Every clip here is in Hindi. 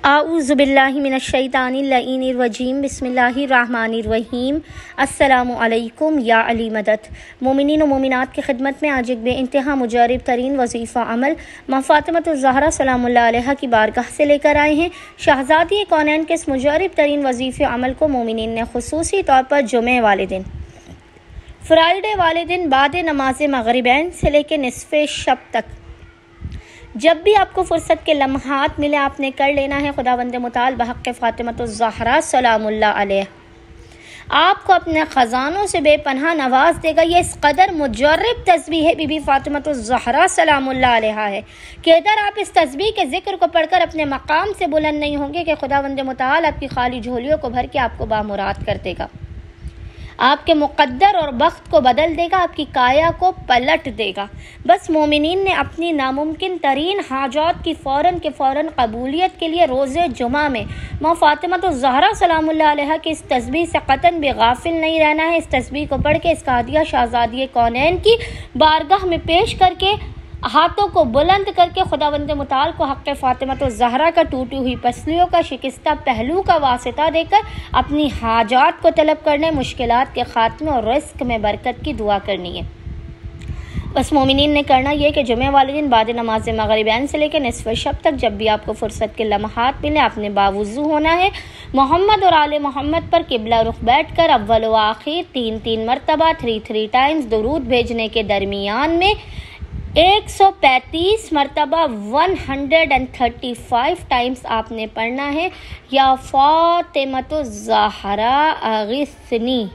आऊज़ुबिल्लाहि मिनश्शैतानिर्रजीम बिस्मिल्लाहिर्रहमानिर्रहीम। अस्सलामु अलैकुम या अली मदद। मोमिनीन व मोमिनात की खिदमत में आज एक बेइंतहा मुजारिब तरीन वजीफ़ा अमल माँ फ़ातिमतुज़ ज़हरा सलामुल्लाह अलैहा की बारगाह से लेकर आए हैं। शहज़ादी कौनैन के इस मुजारिब तरीन वजीफ़े अमल को मोमिनीन ने खुसूसी तौर पर जुमे वाले दिन, फ्राइडे वाले दिन बाद नमाज मगरिबैन से लेकर निसफ़े शब तक जब भी आपको फ़ुर्सत के लम्हात मिले आपने कर लेना है। खुदावंद मुताल बहक़ फ़ातिमतुज़ ज़हरा सलामुल्लाह अलैहा आपको अपने ख़ज़ानों से बेपनाह नवाज देगा। ये इस कदर मुजर्रब तस्बीह बीबी फ़ातिमतुज़ ज़हरा सलामुल्लाह अलैहा है कि इधर आप इस तस्बीह के ज़िक्र को पढ़कर अपने मकाम से बुलंद नहीं होंगे कि खुदावंद मुताल आपकी खाली झोलियों को भर के आपको बामुराद कर देगा, आपके मुक़द्दर और वक्त को बदल देगा, आपकी काया को पलट देगा। बस मोमिनीन ने अपनी नामुमकिन तरीन हाजात की फ़ौरन के फ़ौरन कबूलियत के लिए रोज़े जुमा में माँ फ़ातिमतुज़ ज़हरा सलामुल्लाह अलैहा की इस तस्बीह से क़तन भी गाफिल नहीं रहना है। इस तस्बीह को पढ़ के इसका हदिया शहज़ादी कौनैन की बारगाह में पेश करके हाथों को बुलंद करके खुदावंद मुताल को हक़ फ़ातिमतुज़ ज़हरा का टूटी हुई पसलियों का शिकस्ता पहलू का वासिता देकर अपनी हाजात को तलब करने, मुश्किलात के ख़ात्मे और रिज़्क़ में बरकत की दुआ करनी है। बस मोमिनीन ने करना यह कि जुमे वाले दिन बाद नमाज मगरिबैन से लेकर निसफ़ शब तक जब भी आपको फ़ुर्सत के लम्हात मिले आपने बावुज़ू होना है। मोहम्मद और आले मोहम्मद पर किबला रुख बैठ कर अव्वल व आखिर 3 मरतबा 3 टाइम्स दुरूद भेजने के दरमियान में 135 मरतबा 135 टाइम्स आपने पढ़ना है, या फ़ातिमतुज़ ज़हरा अग़िस्नी,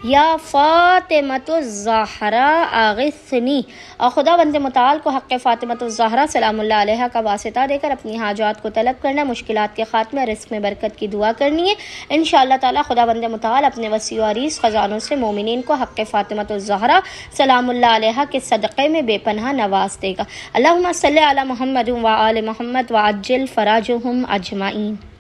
या फ़ातिमतुज़ ज़हरा अग़िस्नी। और खुदावंद मुताल को हक़ फ़ातिमतुज़ ज़हरा सलामुल्लाह अलैहा का वासिता देकर अपनी हाजात को तलब करना, मुश्किलात के ख़ात्मे, रिज़्क़ में बरकत की दुआ करनी है। इंशाअल्लाह ताला खुदावंद मुताल अपने वसी व अरीज़ ख़ज़ानों से मोमिनीन को हक़ फ़ातिमतुज़ ज़हरा सलामुल्लाह अलैहा के सदक़े में बेपनाह नवाज़ देगा। अल्लाहुम्मा सल्लि अला मुहम्मद व आले मुहम्मद व अज्जिल फ़राजहुम अजमाइन।